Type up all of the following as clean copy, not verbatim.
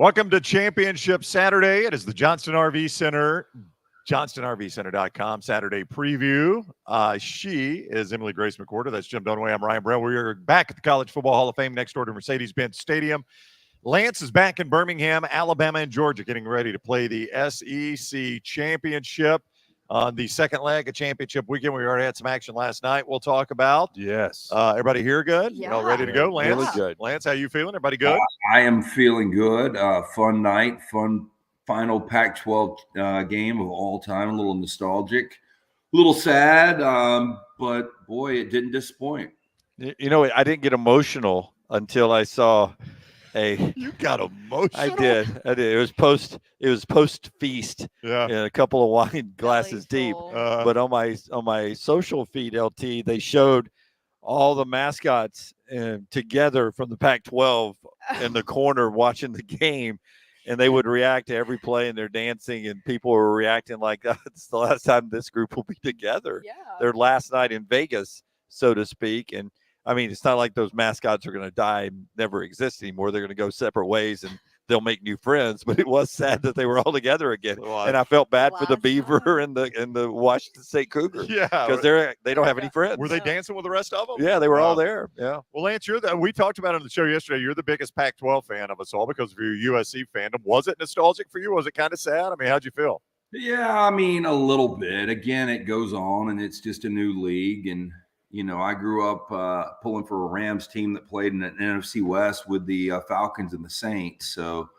Welcome to Championship Saturday. It is the Johnston RV Center, johnstonrvcenter.com Saturday preview. She is Emily Grace McWhorter. That's Jim Dunaway. I'm Ryan Brown. We are back at the College Football Hall of Fame next door to Mercedes-Benz Stadium. Lance is back in Birmingham, Alabama, and Georgia, getting ready to play the SEC Championship on the second leg of championship weekend. We already had some action last night. We'll talk about. Yes. Everybody here good? Yeah. All ready to go? Lance? Really good. Lance, how you feeling? Everybody good? I am feeling good. Fun night, fun final Pac-12 game of all time. A little nostalgic, a little sad, but boy, it didn't disappoint. You know, I didn't get emotional until I saw You got emotional. I did. It was post feast. Yeah. And a couple of wine glasses deep. But on my social feed, LT, they showed all the mascots together from the Pac-12 in the corner watching the game, and they would react to every play, and they're dancing, and people were reacting like it's the last time this group will be together. Yeah. Their last night in Vegas, so to speak. And I mean, it's not like those mascots are going to die and never exist anymore. They're going to go separate ways and they'll make new friends. But it was sad that they were all together again. And I felt bad for the Beaver and the Washington State Cougars. Yeah, because they don't have any friends. Were they dancing with the rest of them? Yeah, they were all there. Yeah. Well, Lance, we talked about it on the show yesterday. You're the biggest Pac-12 fan of us all because of your USC fandom. Was it nostalgic for you? Was it kind of sad? I mean, how'd you feel? Yeah, I mean, a little bit. Again, it goes on, and it's just a new league. And, you know, I grew up pulling for a Rams team that played in an NFC West with the Falcons and the Saints. So,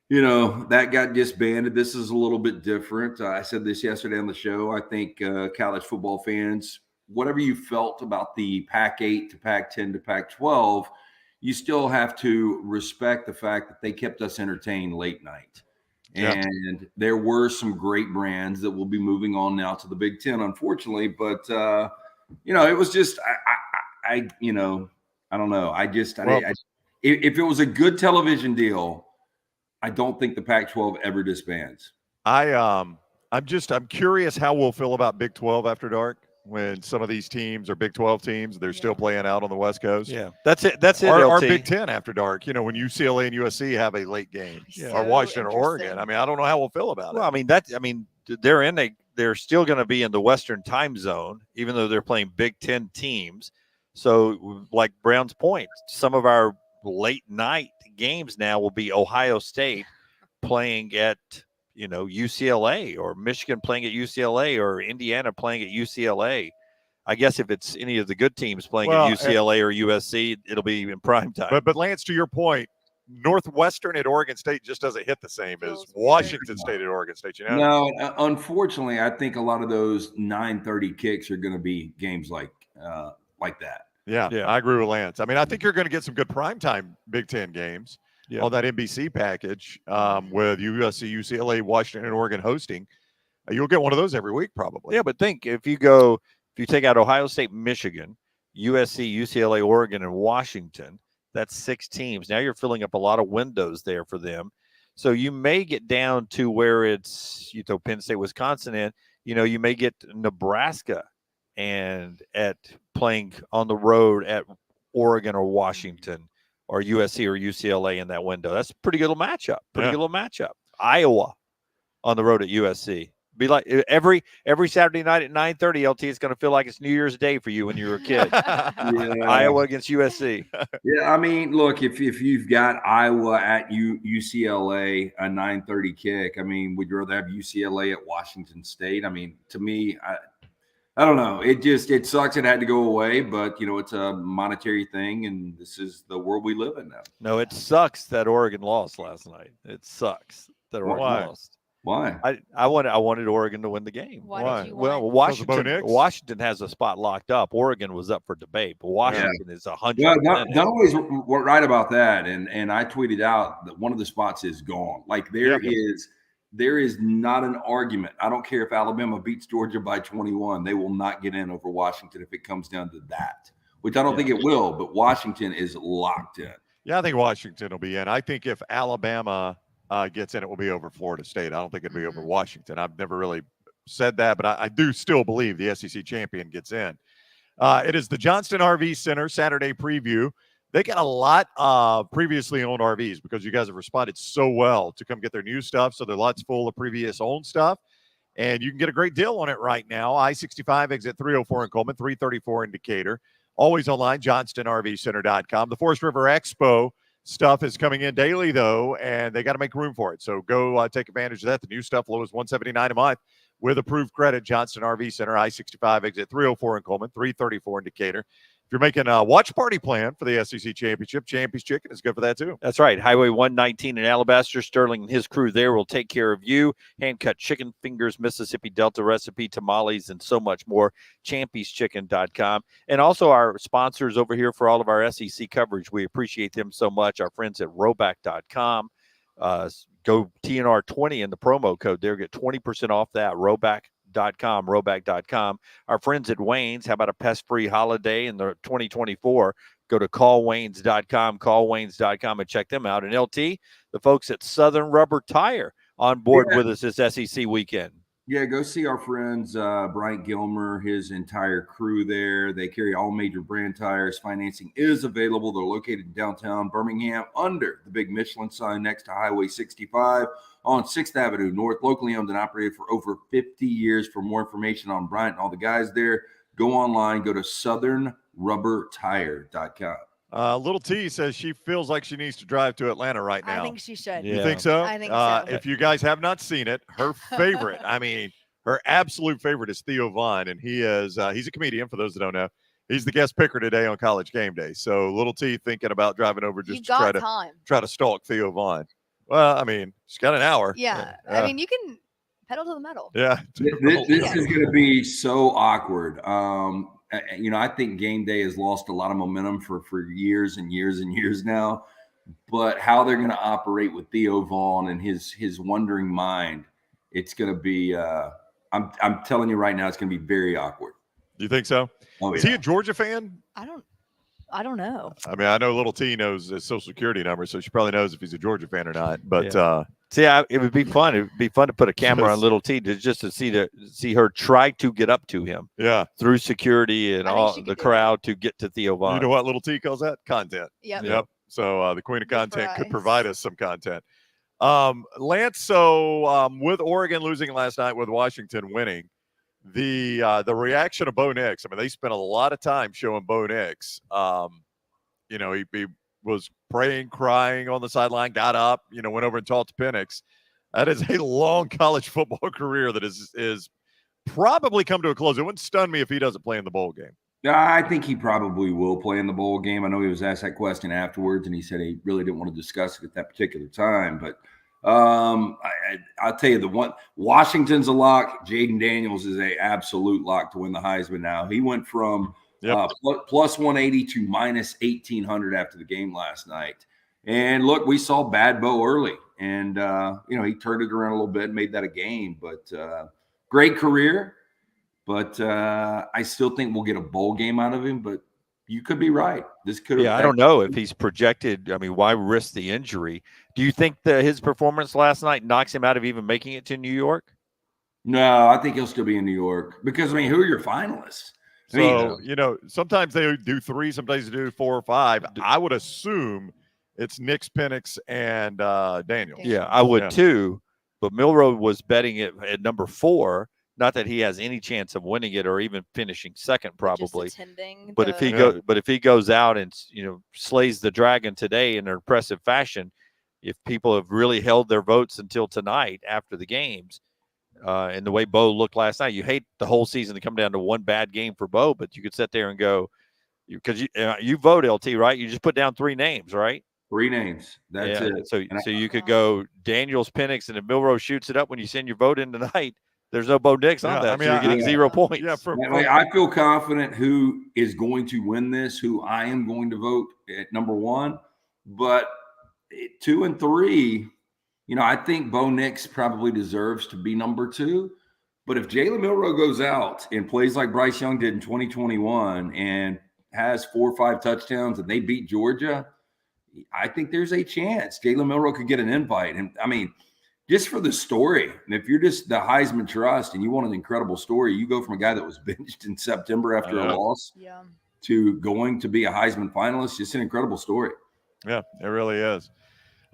you know, that got disbanded. This is a little bit different. I said this yesterday on the show. I think college football fans, whatever you felt about the Pac-8 to Pac-10 to Pac-12, you still have to respect the fact that they kept us entertained late night. Yeah. And there were some great brands that will be moving on now to the Big Ten, unfortunately. But, you know, it was just, I you know, I don't know. If it was a good television deal, I don't think the Pac-12 ever disbands. I'm curious how we'll feel about Big 12 after dark when some of these teams are Big 12 teams. They're still playing out on the West Coast. Yeah, that's it. Or Big 10 after dark. You know, when UCLA and USC have a late game, or Washington or Oregon. I mean, I don't know how we'll feel about it. Well, I mean, they're still going to be in the Western time zone, even though they're playing Big 10 teams. So, like Brown's point, some of our late night games now will be Ohio State playing at, you know, UCLA, or Michigan playing at UCLA, or Indiana playing at UCLA. I guess if it's any of the good teams playing at UCLA or USC, it'll be in prime time. But Lance, to your point, Northwestern at Oregon State just doesn't hit the same as Washington State at Oregon State. You know? No, unfortunately, I think a lot of those 9:30 kicks are going to be games like that. Yeah, I agree with Lance. I mean, I think you're going to get some good primetime Big Ten games on that NBC package with USC, UCLA, Washington, and Oregon hosting. You'll get one of those every week probably. Yeah, but think if you take out Ohio State, Michigan, USC, UCLA, Oregon, and Washington, that's 6 teams. Now you're filling up a lot of windows there for them. So you may get down to where it's, you throw Penn State, Wisconsin in, you know, you may get Nebraska and at playing on the road at Oregon or Washington or USC or UCLA in that window. That's a pretty good little matchup. Iowa on the road at USC. Be like every Saturday night at 9:30, LT, it's going to feel like it's New Year's Day for you when you were a kid. Iowa against USC. Yeah, I mean, look, if you've got Iowa at UCLA, a 9:30 kick, I mean, would you rather have UCLA at Washington State? I mean, to me, I don't know. It sucks it had to go away, but, you know, it's a monetary thing, and this is the world we live in now. No, it sucks that Oregon lost last night. It sucks that Oregon lost. Why? I wanted Oregon to win the game. Why? Did you Well, want? Washington has a spot locked up. Oregon was up for debate, but Washington is 100%. Well, Dunaway's right about that, and I tweeted out that one of the spots is gone. Like there is not an argument. I don't care if Alabama beats Georgia by 21. They will not get in over Washington if it comes down to that, which I don't think it will, but Washington is locked in. Yeah, I think Washington will be in. I think if Alabama gets in, it will be over Florida State. I don't think it'll be over Washington. I've never really said that, but I do still believe the SEC champion gets in. It is the Johnston RV Center Saturday preview. They got a lot of previously owned RVs because you guys have responded so well to come get their new stuff. So their lot's full of previous owned stuff. And you can get a great deal on it right now. I-65 exit 304 in Coleman, 334 in Decatur. Always online, JohnstonRVCenter.com. The Forest River Expo stuff is coming in daily, though, and they got to make room for it. So go take advantage of that. The new stuff low is $179 a month with approved credit. Johnston RV Center, I-65 exit 304 in Coleman, 334 in Decatur. If you're making a watch party plan for the SEC Championship, Champy's Chicken is good for that, too. That's right. Highway 119 in Alabaster. Sterling and his crew there will take care of you. Hand-cut chicken fingers, Mississippi Delta recipe, tamales, and so much more. Champy'sChicken.com. And also our sponsors over here for all of our SEC coverage. We appreciate them so much. Our friends at Roback.com. Go TNR20 in the promo code there. Get 20% off that. Roback.com. Our friends at Wayne's, how about a pest-free holiday in the 2024? Go to callwaynes.com, and check them out. And LT, the folks at Southern Rubber Tire on board with us this SEC weekend. Yeah, go see our friends, Bryant Gilmer, his entire crew there. They carry all major brand tires. Financing is available. They're located in downtown Birmingham under the big Michelin sign next to Highway 65 on 6th Avenue North, locally owned and operated for over 50 years. For more information on Bryant and all the guys there, go online, go to southernrubbertire.com. Little T says she feels like she needs to drive to Atlanta right now. I think she should. You think so? I think so. If you guys have not seen it, her favorite, I mean, her absolute favorite is Theo Vaughn, and he's a comedian, for those that don't know. He's the guest picker today on College Game Day. So Little T thinking about driving over just to try to stalk Theo Vaughn. Well, I mean, she's got an hour. Yeah. I mean, you can pedal to the metal. Yeah. This is going to be so awkward. I think Game Day has lost a lot of momentum for years and years and years now. But how they're going to operate with Theo Vaughn and his wondering mind, it's going to be. I'm telling you right now, it's going to be very awkward. You think so? Oh, is he a Georgia fan? I don't know. I mean, I know Little T knows his social security number, so she probably knows if he's a Georgia fan or not. But it would be fun. It would be fun to put a camera on Little T to see her try to get up to him. Yeah, through security and all the crowd to get to Theo Vaughn. You know what Little T calls that? Content. Yep. So the Queen of Content could provide us some content. Lance, so with Oregon losing last night, with Washington winning, the reaction of Bo Nix. I mean, they spent a lot of time showing Bo Nix. He was praying, crying on the sideline, got up, went over and talked to Penix. That is a long college football career that is probably come to a close. It wouldn't stun me if he doesn't play in the bowl game. I think he probably will play in the bowl game. I know he was asked that question afterwards, and he said he really didn't want to discuss it at that particular time. But I'll tell you, the one Washington's a lock. Jaden Daniels is a absolute lock to win the Heisman now. He went from plus 180 to minus 1,800 after the game last night. And look, we saw bad Bo early, and he turned it around a little bit, made that a game. But great career. But I still think we'll get a bowl game out of him. But you could be right. This could. Yeah, I don't know if he's projected. I mean, why risk the injury? Do you think that his performance last night knocks him out of even making it to New York? No, I think he'll still be in New York because, who are your finalists? So, sometimes they do 3, sometimes they do 4 or 5. I would assume it's Nix, Penix, and Daniels. Yeah, I would too. But Milroe was betting it at number 4. Not that he has any chance of winning it or even finishing second, probably. But if he goes out and slays the dragon today in an impressive fashion, if people have really held their votes until tonight after the games, and the way Bo looked last night, you hate the whole season to come down to one bad game for Bo, but you could sit there and go, because you vote LT, right? You just put down 3 names, right? 3 names. That's it. So you could go Daniels, Penix, and if Milroe shoots it up when you send your vote in tonight, there's no Bo Nix on that. You're getting 0 points. Yeah, I feel confident who is going to win this, who I am going to vote at number 1. But 2 and 3, I think Bo Nix probably deserves to be number 2. But if Jalen Milroe goes out and plays like Bryce Young did in 2021 and has 4 or 5 touchdowns and they beat Georgia, I think there's a chance Jalen Milroe could get an invite. And just for the story, and if you're just the Heisman Trust and you want an incredible story, you go from a guy that was benched in September after a loss to going to be a Heisman finalist. Just an incredible story. Yeah, it really is.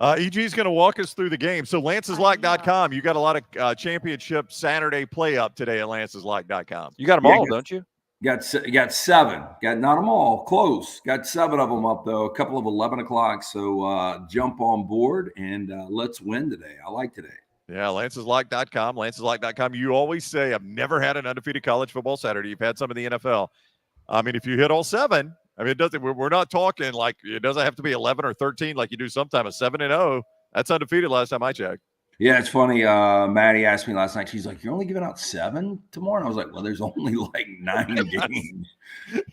EG is going to walk us through the game. So lanceslock.com, you got a lot of championship Saturday play up today at lanceslock.com. You got them all, don't you? Got 7. Got not them all. Close. Got 7 of them up, though. A couple of 11 o'clock. So jump on board and let's win today. I like today. Yeah, lanceslock.com. Lanceslock.com. You always say, I've never had an undefeated college football Saturday. You've had some in the NFL. I mean, if you hit all 7, I mean, it doesn't. We're not talking like it doesn't have to be 11 or 13 like you do sometimes. 7-0. That's undefeated last time I checked. Yeah, it's funny. Maddie asked me last night. She's like, "You're only giving out 7 tomorrow?" And I was like, "Well, there's only like 9 games.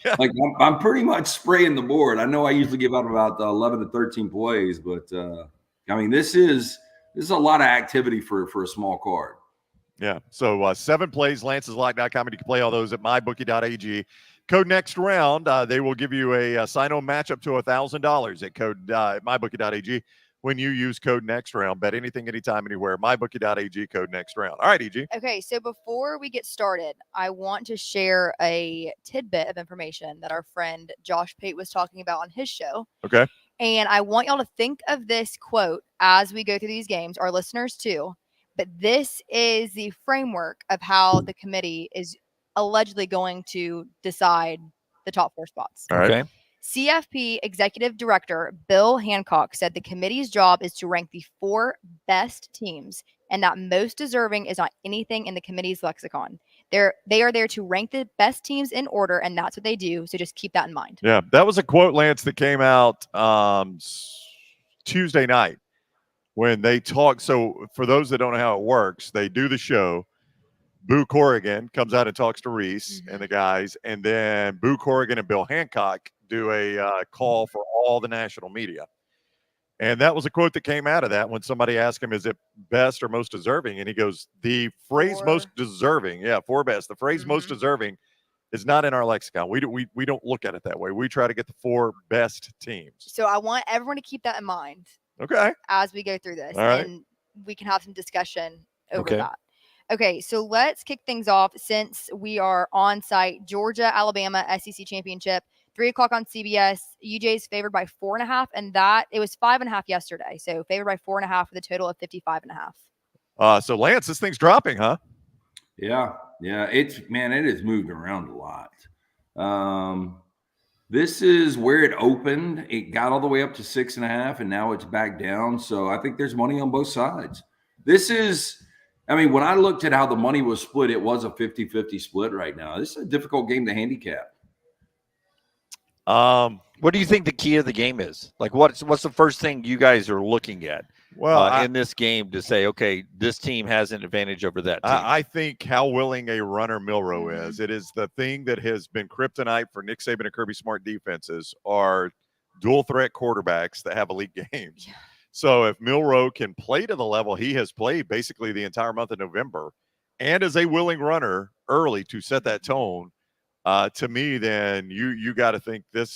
Yeah. Like I'm pretty much spraying the board. I know I usually give out about 11 to 13 plays, but I mean, this is a lot of activity for a small card." Yeah. So 7 plays, lanceslock.com, and you can play all those at mybookie.ag. Code next round, they will give you a sign-on match up to $1,000 at code mybookie.ag when you use code next round. Bet anything, anytime, anywhere. mybookie.ag, code next round. All right, EG. Okay, so before we get started, I want to share a tidbit of information that our friend Josh Pate was talking about on his show. Okay. And I want y'all to think of this quote as we go through these games, our listeners too. But this is the framework of how the committee is allegedly going to decide the top 4 spots. All right. Okay. CFP Executive Director Bill Hancock said the committee's job is to rank the 4 best teams, and that most deserving is not anything in the committee's lexicon. They are there to rank the best teams in order, and that's what they do. So just keep that in mind. Yeah, that was a quote, Lance, that came out Tuesday night when they talked. So for those that don't know how it works, they do the show. Boo Corrigan comes out and talks to Reese and the guys, and then Boo Corrigan and Bill Hancock do a call for all the national media. And that was a quote that came out of that when somebody asked him, is it best or most deserving? And he goes, the phrase 4. most deserving, 4 best. The phrase most deserving is not in our lexicon. We don't look at it that way. We try to get the 4 best teams. So I want everyone to keep that in mind. Okay. As we go through this, all right. And we can have some discussion over Okay. that. Okay, so let's kick things off since we are on site. Georgia, Alabama, SEC Championship, 3 o'clock on CBS. UJ is favored by 4.5, and that it was 5.5 yesterday. So favored by 4.5 with a total of 55.5. So Lance, this thing's dropping, huh? Yeah. It has moved around a lot. This is where it opened. It got all the way up to 6.5, and now it's back down. So I think there's money on both sides. When I looked at how the money was split, it was a 50-50 split right now. This is a difficult game to handicap. What do you think the key of the game is? Like, what's the first thing you guys are looking at in this game to say, okay, this team has an advantage over that team? I think how willing a runner Milroe is. It is the thing that has been kryptonite for Nick Saban and Kirby Smart defenses are dual threat quarterbacks that have elite games. Yeah. So if Milroe can play to the level he has played basically the entire month of November and is a willing runner early to set that tone, to me, then you got to think that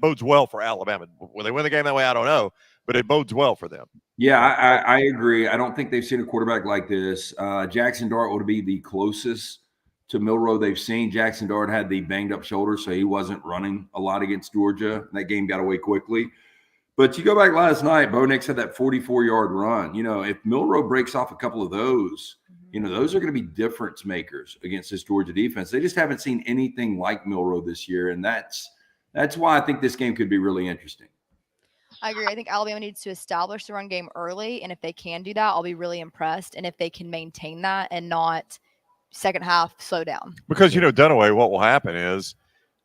bodes well for Alabama. Will they win the game that way? I don't know, but it bodes well for them. Yeah, I agree. I don't think they've seen a quarterback like this. Jackson Dart would be the closest to Milroe they've seen. Jackson Dart had the banged up shoulder, so he wasn't running a lot against Georgia. That game got away quickly. But you go back last night, Bo Nix had that 44-yard run. If Milroe breaks off a couple of those, those are going to be difference makers against this Georgia defense. They just haven't seen anything like Milroe this year, and that's why I think this game could be really interesting. I agree. I think Alabama needs to establish the run game early, and if they can do that, I'll be really impressed. And if they can maintain that and not second half slow down. Because, Dunaway, what will happen is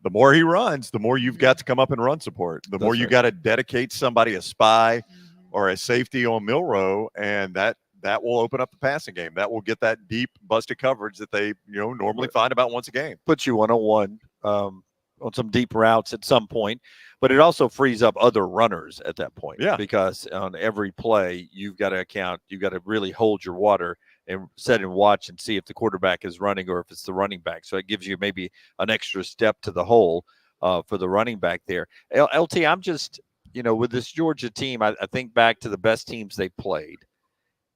the more he runs, the more you've got to come up and run support. The more you got to dedicate somebody, a spy or a safety on Milroe, and that will open up the passing game. That will get that deep busted coverage that they normally find about once a game. Puts you 1-on-1 on some deep routes at some point, but it also frees up other runners at that point. Yeah. Because on every play, you've got to really hold your water and sit and watch and see if the quarterback is running or if it's the running back. So it gives you maybe an extra step to the hole for the running back there. LT, I'm just, with this Georgia team, I think back to the best teams they played.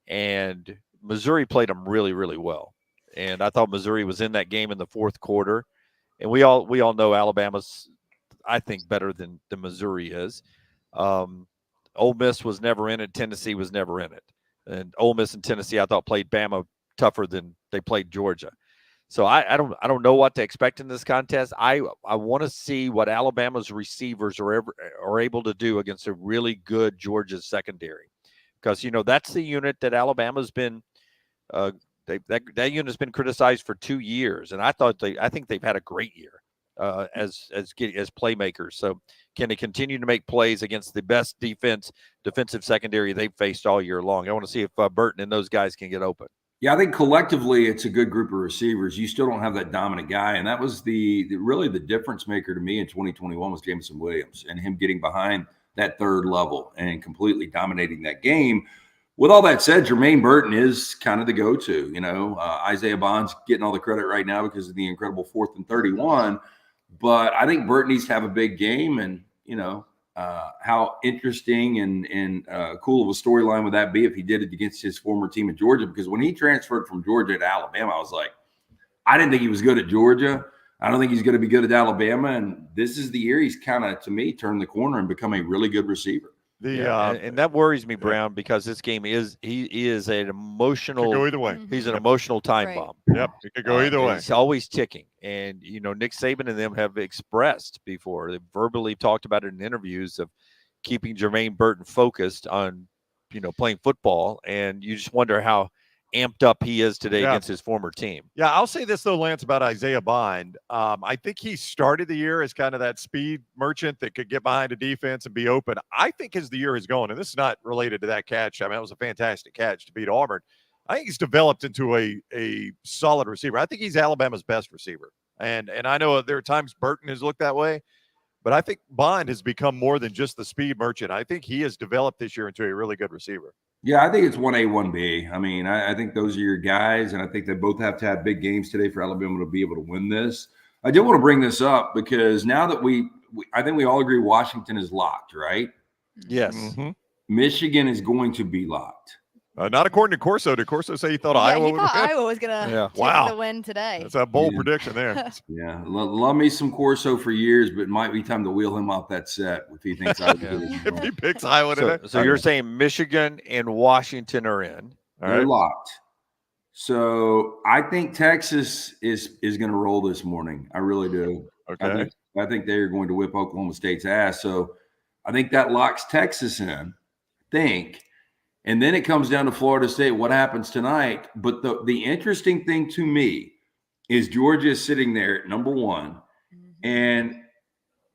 And Missouri played them really, really well. And I thought Missouri was in that game in the fourth quarter. and we all know Alabama's, I think, better than Missouri is. Ole Miss was never in it. Tennessee was never in it. And Ole Miss and Tennessee, I thought, played Bama tougher than they played Georgia. So I don't know what to expect in this contest. I want to see what Alabama's receivers are able to do against a really good Georgia secondary, because that's the unit that Alabama's been. That unit's been criticized for 2 years, and I think they've had a great year as playmakers. So can they continue to make plays against the best defensive secondary they've faced all year long? I want to see if Burton and those guys can get open. Yeah, I think collectively it's a good group of receivers. You still don't have that dominant guy, and that was really the difference maker to me in 2021 was Jameson Williams and him getting behind that third level and completely dominating that game. With all that said, Jermaine Burton is kind of the go-to. Isaiah Bond's getting all the credit right now because of the incredible 4th and 31, but I think Burton needs to have a big game, and how interesting and cool of a storyline would that be if he did it against his former team in Georgia? Because when he transferred from Georgia to Alabama, I was like, I didn't think he was good at Georgia. I don't think he's going to be good at Alabama. And this is the year he's kind of, to me, turned the corner and become a really good receiver. And that worries me, Brown, because this game he is an emotional. Could go either way. He's an emotional time bomb. Yep, it could go either way. He's always ticking, and Nick Saban and them have expressed before. They verbally talked about it in interviews of keeping Jermaine Burton focused on playing football, and you just wonder how amped up he is today against his former team. Yeah, I'll say this though, Lance, about Isaiah Bond. I think he started the year as kind of that speed merchant that could get behind a defense and be open. I think as the year has gone, and this is not related to that catch. I mean, it was a fantastic catch to beat Auburn. I think he's developed into a solid receiver. I think he's Alabama's best receiver. And I know there are times Burton has looked that way, but I think Bond has become more than just the speed merchant. I think he has developed this year into a really good receiver. Yeah, I think it's 1A, 1B. I mean, I think those are your guys, and I think they both have to have big games today for Alabama to be able to win this. I did want to bring this up because now that I think we all agree Washington is locked, right? Yes. Mm-hmm. Michigan is going to be locked. Not according to Corso. Did Corso say he thought Iowa would win? Iowa was going to take the win today. That's a bold prediction there. Yeah. Love me some Corso for years, but it might be time to wheel him off that set if he thinks Iowa if he picks Iowa today. So you're saying Michigan and Washington are in. They're locked. So I think Texas is going to roll this morning. I really do. Okay. I think they are going to whip Oklahoma State's ass. So I think that locks Texas in, I think. And then it comes down to Florida State, what happens tonight. But the interesting thing to me is Georgia is sitting there at number 1. And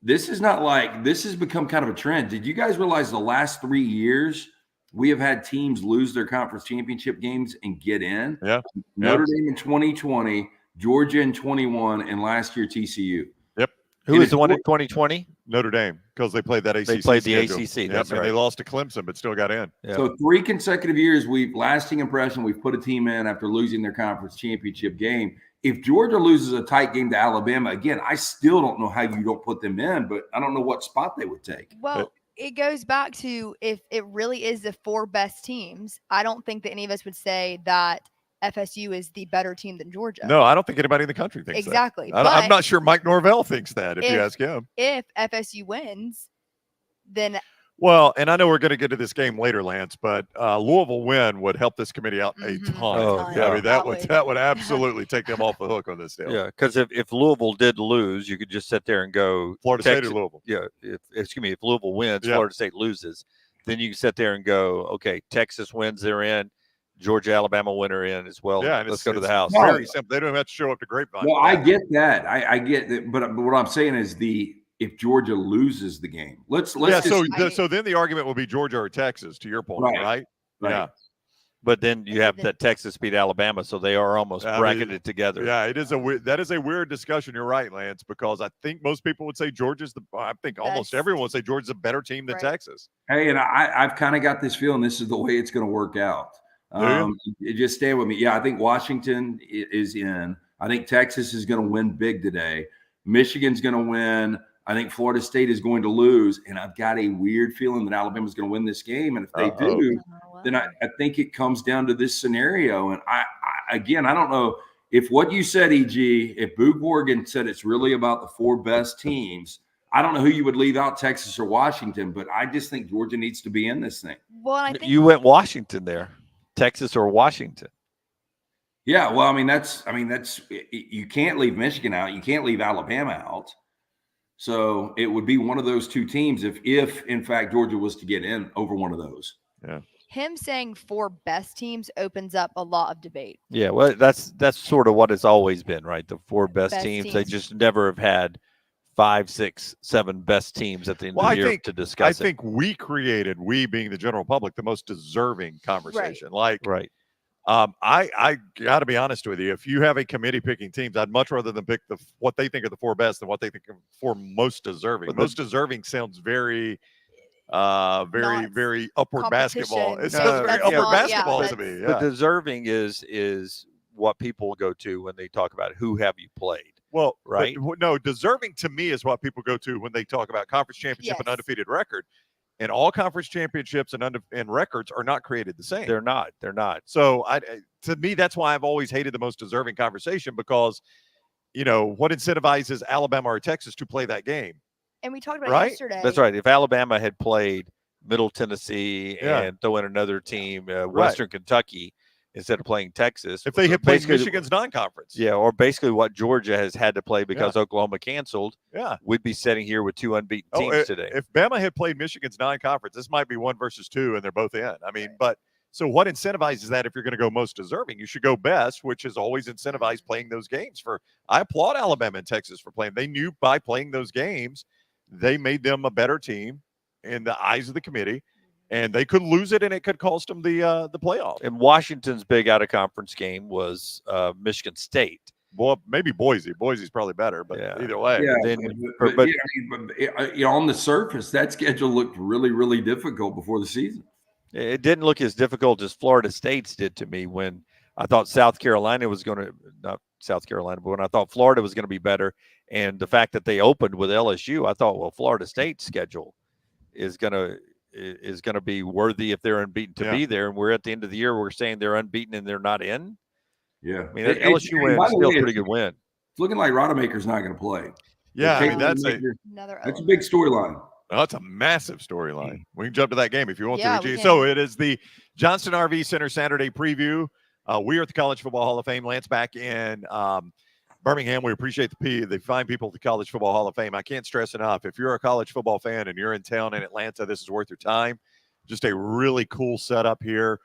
this is not like – this has become kind of a trend. Did you guys realize the last 3 years we have had teams lose their conference championship games and get in? Yeah. Notre Dame in 2020, Georgia in 21, and last year TCU. Yep. Who is the one in 2020? Notre Dame, because they played that ACC. They played the schedule. ACC. That's right. right. They lost to Clemson, but still got in. Yep. So 3 consecutive years, lasting impression. We've put a team in after losing their conference championship game. If Georgia loses a tight game to Alabama, again, I still don't know how you don't put them in, but I don't know what spot they would take. Well, it goes back to if it really is the 4 best teams, I don't think that any of us would say that FSU is the better team than Georgia. No, I don't think anybody in the country thinks exactly. that. I'm not sure Mike Norvell thinks that if you ask him. If FSU wins, then well, and I know we're going to get to this game later, Lance, but Louisville win would help this committee out a ton. Oh, yeah. I mean, that would absolutely take them off the hook on this deal. Yeah, because if Louisville did lose, you could just sit there and go Florida State or Louisville. Yeah, if Louisville wins, Florida State loses, then you can sit there and go, okay, Texas wins, they're in. Georgia, Alabama winner in as well. Yeah, let's go to the house. Very simple. They don't have to show up to Grapevine. Well, I get that. I get that. But what I'm saying is if Georgia loses the game, let's so then the argument will be Georgia or Texas, to your point, right? Yeah. But then you have that Texas beat Alabama, so they are almost bracketed together. Yeah, that is a weird discussion. You're right, Lance, because I think most people would say almost everyone would say Georgia's a better team than Texas. Hey, and I've kind of got this feeling this is the way it's going to work out. Just stay with me. Yeah, I think Washington is in. I think Texas is going to win big today. Michigan's going to win. I think Florida State is going to lose. And I've got a weird feeling that Alabama's going to win this game. And if they do, then I think it comes down to this scenario. And I don't know if what you said, EG, if Boo Corrigan said it's really about the 4 best teams, I don't know who you would leave out, Texas or Washington, but I just think Georgia needs to be in this thing. Well, I think You went Washington there, Texas or Washington. Yeah, well, that's you can't leave Michigan out. You can't leave Alabama out. So it would be one of those 2 teams if in fact Georgia was to get in over one of those. Yeah. him saying 4 best teams opens up a lot of debate. Yeah, well, that's sort of what it's always been, right? The 4 best teams. They teams. just never have had 5, 6, 7 best teams at the end of the year to discuss I think we created, we being the general public, the most deserving conversation. Right. Right. I got to be honest with you. If you have a committee picking teams, I'd much rather than pick what they think are the 4 best than what they think are 4 most deserving. But most deserving sounds very very upward basketball. It competition. sounds very upward Yeah, basketball to that's- me. But Yeah. deserving is what people go to when they talk about who have you played. Well, right? But, no, deserving to me is what people go to when they talk about conference championship and Yes. undefeated record. And all conference championships and records are not created the same. They're not. So to me, that's why I've always hated the most deserving conversation, because, what incentivizes Alabama or Texas to play that game? And we talked about Right? it yesterday. That's right. If Alabama had played Middle Tennessee Yeah. and throw in another team, Western Kentucky, instead of playing Texas. If they had played basically- Michigan's non-conference. Yeah, or basically what Georgia has had to play because Oklahoma canceled, Yeah. we'd be sitting here with 2 unbeaten teams today. If Bama had played Michigan's non-conference, this might be 1 versus 2, and they're both in. But so what incentivizes that if you're going to go most deserving? You should go best, which has always incentivized playing those games. I applaud Alabama and Texas for playing. They knew by playing those games, they made them a better team in the eyes of the committee, and they could lose it, and it could cost them the playoff. And Washington's big out-of-conference game was Michigan State. Well, maybe Boise. Boise's probably better, but either way. Yeah, then- but on the surface, that schedule looked really, really difficult before the season. It didn't look as difficult as Florida State's did to me when I thought South Carolina was going to – not South Carolina, but when I thought Florida was going to be better. And the fact that they opened with LSU, I thought, well, Florida State's schedule is going to be worthy if they're unbeaten to be there. And we're at the end of the year, we're saying they're unbeaten and they're not in. Yeah. I mean, LSU win is still a pretty good win. It's looking like Rodemaker's not going to play. Yeah, that's a big storyline. That's a massive storyline. We can jump to that game if you want Yeah, to. we G. can. So it is the Johnston RV Center Saturday preview. We are at the College Football Hall of Fame. Lance back in Birmingham. We appreciate the fine people at the College Football Hall of Fame. I can't stress enough, if you're a college football fan and you're in town in Atlanta, this is worth your time. Just a really cool setup here.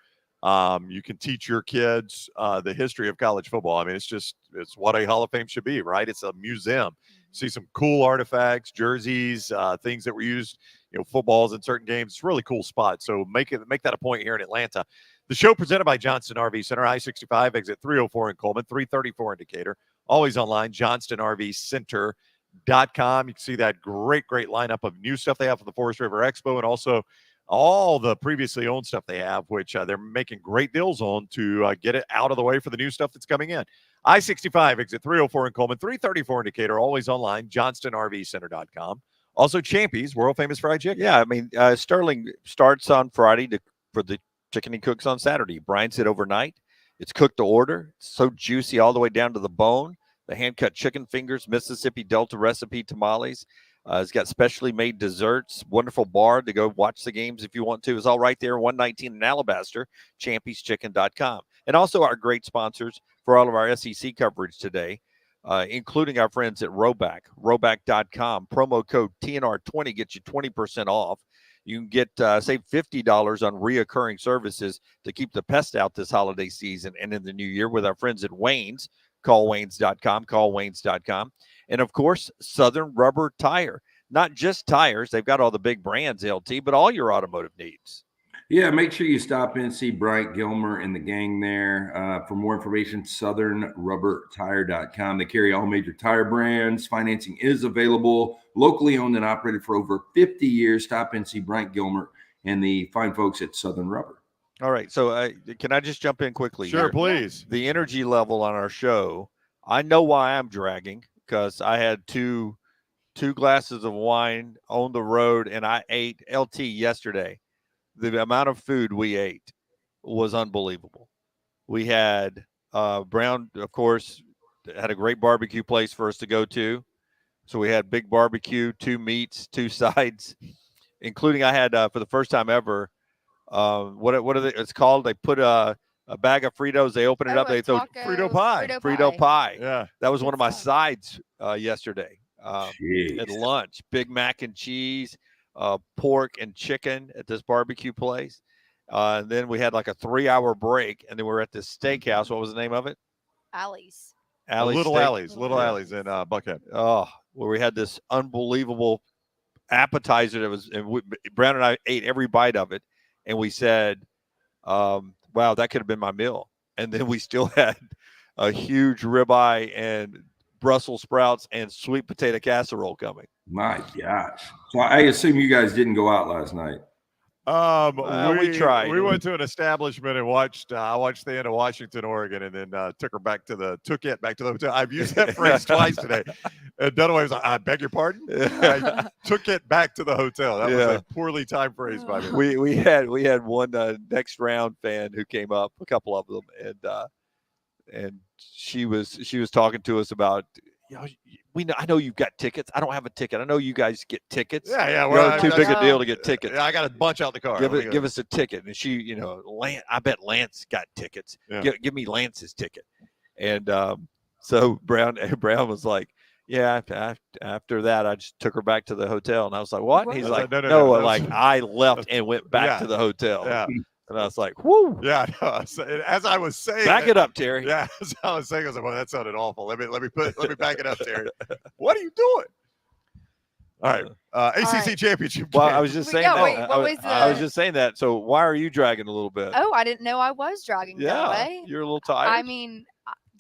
You can teach your kids the history of college football. I mean, it's what a Hall of Fame should be, right? It's a museum. See some cool artifacts, jerseys, things that were used, footballs in certain games. It's a really cool spot. So make that a point here in Atlanta. The show presented by Johnston RV Center, I-65, exit 304 in Coleman, 334 in Decatur. Always online, johnstonrvcenter.com. You can see that great lineup of new stuff they have for the Forest River Expo, and also all the previously owned stuff they have, which they're making great deals on to get it out of the way for the new stuff that's coming in. I-65, exit 304 in Coleman, 334 in Decatur. Always online, johnstonrvcenter.com. Also, Champy's, world-famous fried chicken. Yeah, I mean, Sterling starts on Friday for the chicken he cooks on Saturday. Brines it overnight. It's cooked to order. It's so juicy all the way down to the bone. The hand-cut chicken fingers, Mississippi Delta recipe tamales. It's got specially made desserts, wonderful bar to go watch the games if you want to. It's all right there, 119 in Alabaster, champyschicken.com. And also our great sponsors for all of our SEC coverage today, including our friends at Roback, roback.com. Promo code TNR20 gets you 20% off. You can get save $50 on reoccurring services to keep the pest out this holiday season and in the new year with our friends at Wayne's. Call Waynes.com, call Waynes.com. And, of course, Southern Rubber Tire. Not just tires. They've got all the big brands, LT, but all your automotive needs. Yeah, make sure you stop in, see Bryant Gilmer and the gang there. For more information, southernrubbertire.com. They carry all major tire brands. Financing is available. Locally owned and operated for over 50 years. Stop in, see Bryant Gilmer and the fine folks at Southern Rubber. All right, so can I just jump in quickly? Sure, here? please. The energy level on our show, I know why I'm dragging, because I had two glasses of wine on the road, and I ate LT yesterday. The amount of food we ate was unbelievable. We had Brown, of course, had a great barbecue place for us to go to. So we had big barbecue, 2 meats, 2 sides, including I had for the first time ever. What are they? It's called. They put a bag of Fritos. They open it up. They throw Frito pie. Frito pie. Yeah, that was one Good of my stuff. sides yesterday at lunch. Big mac and cheese, pork and chicken at this barbecue place. And then we had like a 3-hour break, and then we were at this steakhouse. What was the name of it? Alley's. Little Steak. Alley's in Buckhead. Oh, where we had this unbelievable appetizer that was, and Brown and I ate every bite of it, and we said, wow, that could have been my meal. And then we still had a huge ribeye and Brussels sprouts and sweet potato casserole coming. My gosh. So I assume you guys didn't go out last night. We tried. We went to an establishment and watched. I watched the end of Washington, Oregon, and then took it back to the hotel. I've used that phrase twice today. And Dunaway was like, "I beg your pardon." I took it back to the hotel. That was a poorly timed phrase by me. We had one next round fan who came up, a couple of them, and she was talking to us about. I know you've got tickets. I don't have a ticket. I know you guys get tickets. Yeah. Well, too big a deal to get tickets. Yeah, I got a bunch out the car. Give us a ticket. And she, I bet Lance got tickets. Yeah. Give me Lance's ticket. And so Brown was like, yeah. After that, I just took her back to the hotel, and I was like, what? And he's like, no, like I left and went back to the hotel. Yeah. And I was like, whoo. Yeah. No, as I was saying, back it up, Terry. Yeah. As I was saying, I was like, well, that sounded awful. Let me back it up, Terry. What are you doing? All right. ACC championship. Well, game. I was just saying that. Wait, I was just saying that. So why are you dragging a little bit? Oh, I didn't know I was dragging that way. You're a little tired. I mean,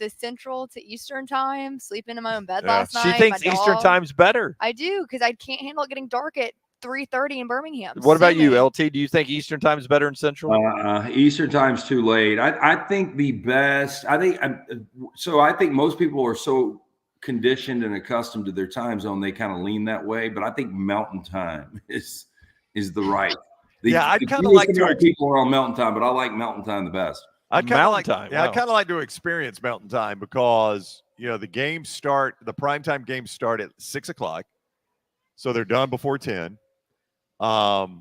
the Central to Eastern time, sleeping in my own bed last night. She thinks my Eastern dog. time's better. I do, because I can't handle it getting dark at 3:30 in Birmingham. What about you, Sue me. LT? Do you think Eastern time is better than Central? Eastern time's too late. I think the best. I think most people are so conditioned and accustomed to their time zone, they kind of lean that way. But I think Mountain Time is the right. I'd kind of like to. People are on Mountain Time, but I like Mountain Time the best. I'd kind of like. Time. Yeah, I'd kind of like to experience Mountain Time because the games start. The primetime games start at 6:00, so they're done before 10. Your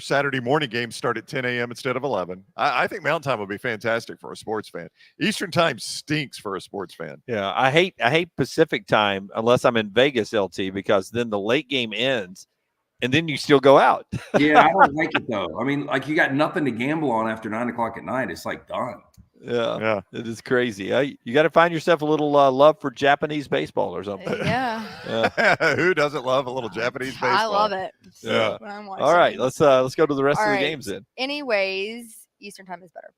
Saturday morning games start at 10 a.m. instead of 11. I think Mountain Time would be fantastic for a sports fan. Eastern Time stinks for a sports fan. Yeah, I hate Pacific Time unless I'm in Vegas, LT, because then the late game ends, and then you still go out. Yeah, I don't like it though. I mean, like you got nothing to gamble on after 9:00 at night. It's like done. Yeah, it is crazy. You got to find yourself a little love for Japanese baseball or something. Yeah. Who doesn't love a little Japanese baseball? I love it. Yeah. When I'm watching. All right, let's go to the rest of the games then. Anyways, Eastern time is better.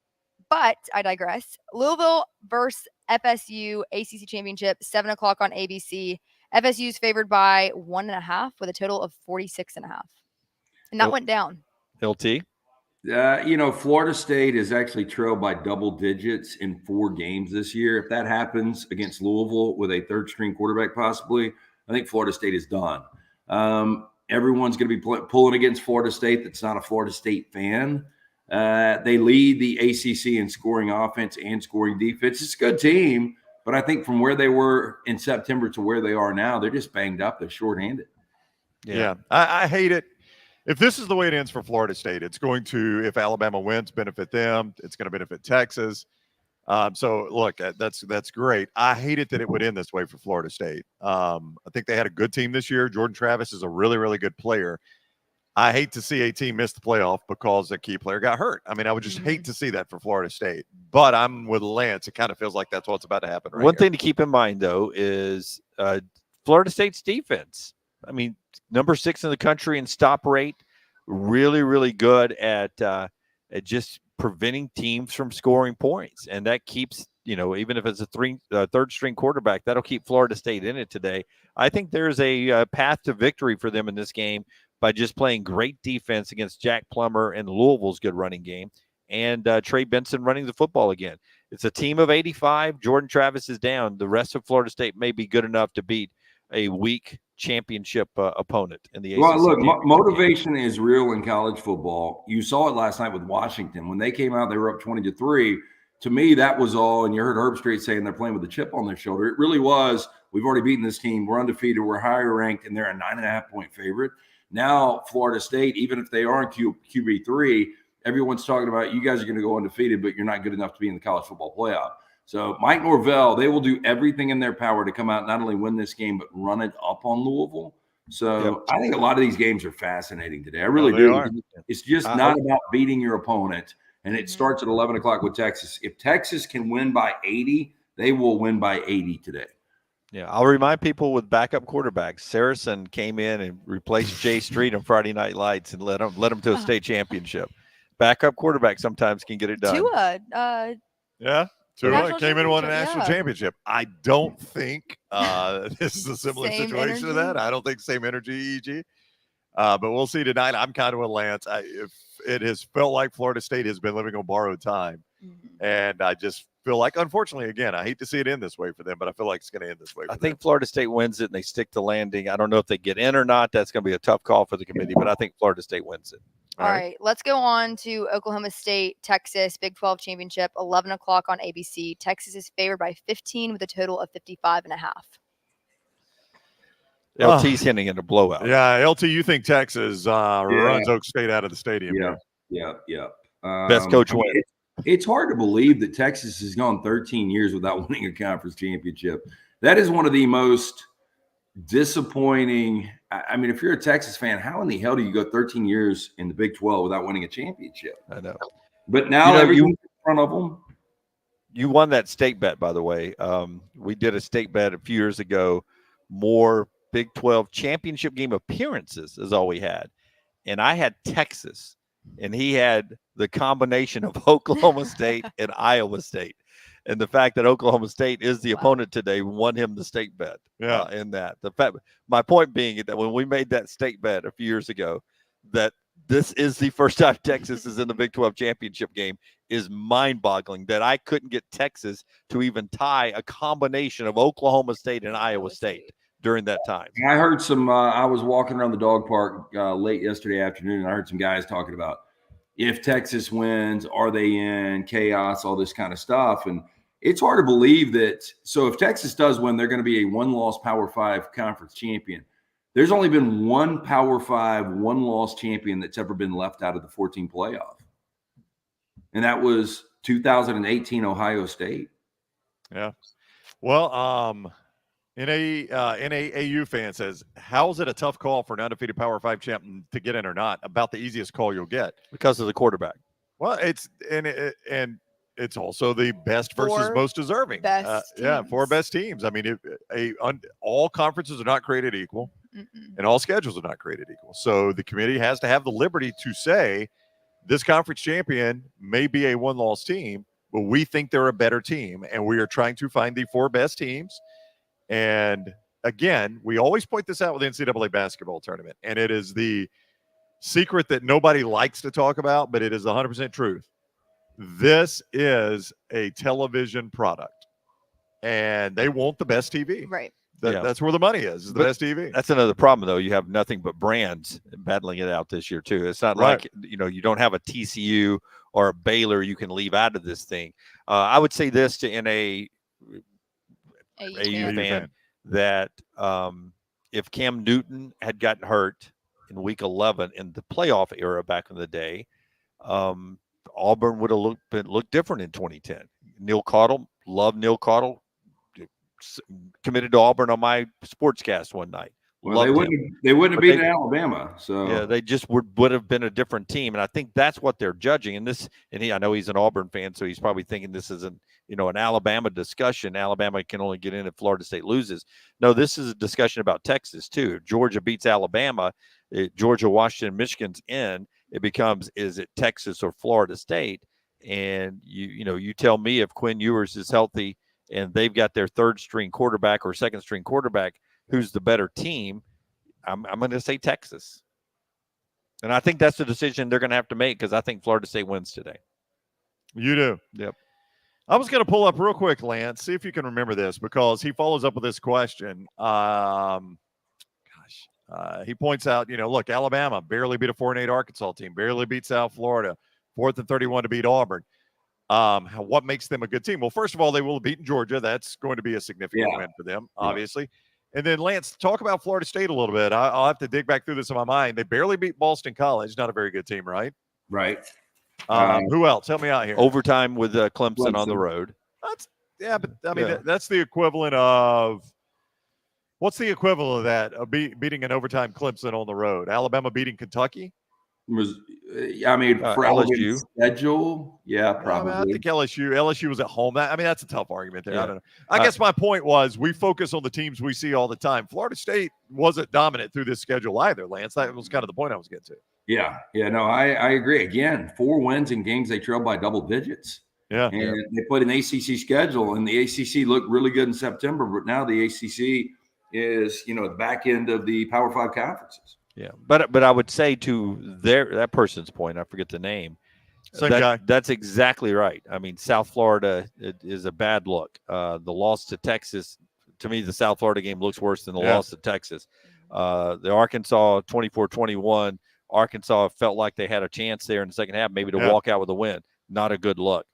But I digress. Louisville versus FSU ACC championship, 7:00 on ABC. FSU is favored by 1.5 with a total of 46.5. And that went down. LT. Florida State is actually trailed by double digits in 4 games this year. If that happens against Louisville with a third-string quarterback possibly, I think Florida State is done. Everyone's going to be pulling against Florida State that's not a Florida State fan. They lead the ACC in scoring offense and scoring defense. It's a good team, but I think from where they were in September to where they are now, they're just banged up. They're shorthanded. Yeah. I hate it. If this is the way it ends for Florida State, it's going to, if Alabama wins, benefit them. It's going to benefit Texas. So, look, that's great. I hate it that it would end this way for Florida State. I think they had a good team this year. Jordan Travis is a really, really good player. I hate to see a team miss the playoff because a key player got hurt. I mean, I would just hate to see that for Florida State. But I'm with Lance. It kind of feels like that's what's about to happen right One here. thing to keep in mind, though, is Florida State's defense. I mean, number 6 in the country in stop rate, really, really good at just preventing teams from scoring points. And that keeps, even if it's a third-string quarterback, that'll keep Florida State in it today. I think there's a path to victory for them in this game by just playing great defense against Jack Plummer and Louisville's good running game and Trey Benson running the football again. It's a team of 85. Jordan Travis is down. The rest of Florida State may be good enough to beat a weak championship opponent in the ACC. Well, look, motivation is real in college football. You saw it last night with Washington. When they came out, they were up 20-3. to me, that was all. And you heard Herb Street saying they're playing with a chip on their shoulder. It really was. We've already beaten this team. We're undefeated. We're higher ranked, and they're a 9.5-point favorite. Now, Florida State, even if they are in QB3, everyone's talking about you guys are going to go undefeated, but you're not good enough to be in the college football playoff. So Mike Norvell, they will do everything in their power to come out, not only win this game, but run it up on Louisville. So I think a lot of these games are fascinating today. I really do. It's just not about beating your opponent. And it starts at 11 o'clock with Texas. If Texas can win by 80, they will win by 80 today. Yeah, I'll remind people with backup quarterbacks. Saracen came in and replaced Jay Street on Friday Night Lights and led him to a state championship. Backup quarterback sometimes can get it done. Tua, Tua came in and won a national championship. I don't think this is a similar situation to that. I don't think same energy, EG. But we'll see tonight. I'm kind of with Lance. If it has felt like Florida State has been living on borrowed time. And I just feel like, unfortunately, again, I hate to see it end this way for them, but I feel like it's going to end this way. I think Florida State wins it and they stick the landing. I don't know if they get in or not. That's going to be a tough call for the committee, but I think Florida State wins it. All right. Let's go on to Oklahoma State, Texas, Big 12 championship, 11 o'clock on ABC. Texas is favored by 15 with a total of 55.5. LT's hitting in a blowout. Yeah, LT, you think Texas runs Oak State out of the stadium? Yeah. Best coach win. It's hard to believe that Texas has gone 13 years without winning a conference championship. That is one of the most disappointing. I mean, if you're a Texas fan, how in the hell do you go 13 years in the Big 12 without winning a championship? I know. But now everything's in front of them. You won that state bet, by the way. We did a state bet a few years ago. More Big 12 championship game appearances is all we had. And I had Texas. And he had the combination of Oklahoma State and Iowa State. And the fact that Oklahoma State is the opponent today won him the state bet. In that. My point being that when we made that state bet a few years ago, that this is the first time Texas is in the Big 12 championship game is mind-boggling that I couldn't get Texas to even tie a combination of Oklahoma State and Iowa State during that time. I heard some I was walking around the dog park late yesterday afternoon, and I heard some guys talking about if Texas wins, are they in chaos, all this kind of stuff. And it's hard to believe that. So if Texas does win, they're going to be a one-loss Power 5 conference champion. There's only been one Power 5 one-loss champion that's ever been left out of the 14 playoff. And that was 2018 Ohio State. Yeah. Well, NAAU fan says, how is it a tough call for an undefeated Power 5 champion to get in or not? About the easiest call you'll get. Because of the quarterback. Well, it's it's also the best versus most deserving. Four best teams. I mean, all conferences are not created equal, and all schedules are not created equal. So the committee has to have the liberty to say this conference champion may be a one-loss team, but we think they're a better team, and we are trying to find the 4 best teams. And again, we always point this out with the NCAA basketball tournament, and it is the secret that nobody likes to talk about, but it is 100% truth. This is a television product, and they want the best TV. Right. That's where the money is the best TV. That's another problem, though. You have nothing but brands battling it out this year, too. It's not like, you don't have a TCU or a Baylor you can leave out of this thing. I would say this to NAAU fan that if Cam Newton had gotten hurt in week 11 in the playoff era back in the day, Auburn would have looked different in 2010. Neil Caudle, loved Neil Caudle, committed to Auburn on my sportscast one night. Well, they wouldn't have beaten Alabama. So yeah, they just would have been a different team, and I think that's what they're judging. And I know he's an Auburn fan, so he's probably thinking this isn't an Alabama discussion. Alabama can only get in if Florida State loses. No, this is a discussion about Texas too. If Georgia beats Alabama, Georgia, Washington, Michigan's in. It becomes, is it Texas or Florida State? And you tell me if Quinn Ewers is healthy and they've got their third string quarterback or second string quarterback, who's the better team? I'm going to say Texas. And I think that's the decision they're going to have to make because I think Florida State wins today. You do? Yep. I was going to pull up real quick, Lance, see if you can remember this because he follows up with this question. He points out, look, Alabama barely beat a 4-8 Arkansas team, barely beat South Florida, 4th and 31 to beat Auburn. What makes them a good team? Well, first of all, they will have beaten Georgia. That's going to be a significant win for them, obviously. And then, Lance, talk about Florida State a little bit. I'll have to dig back through this in my mind. They barely beat Boston College. Not a very good team, right? Right. Who else? Help me out here. Overtime with Clemson on the road. But I mean, that's the equivalent of – what's the equivalent of that, of beating an overtime Clemson on the road? Alabama beating Kentucky? For LSU schedule, yeah, probably. I think LSU was at home. That's a tough argument there. I don't know. I guess my point was we focus on the teams we see all the time. Florida State wasn't dominant through this schedule either, Lance. That was kind of the point I was getting to. Yeah, no, I agree. Again, 4 wins in games they trailed by double digits. Yeah, and they played an ACC schedule, and the ACC looked really good in September, but now the ACC is, the back end of the Power 5 conferences. Yeah, but I would say to that person's point, I forget the name. That's exactly right. I mean, South Florida is a bad look. The loss to Texas, to me, the South Florida game looks worse than the loss to Texas. The Arkansas 24-21, Arkansas felt like they had a chance there in the second half, maybe to walk out with a win. Not a good look.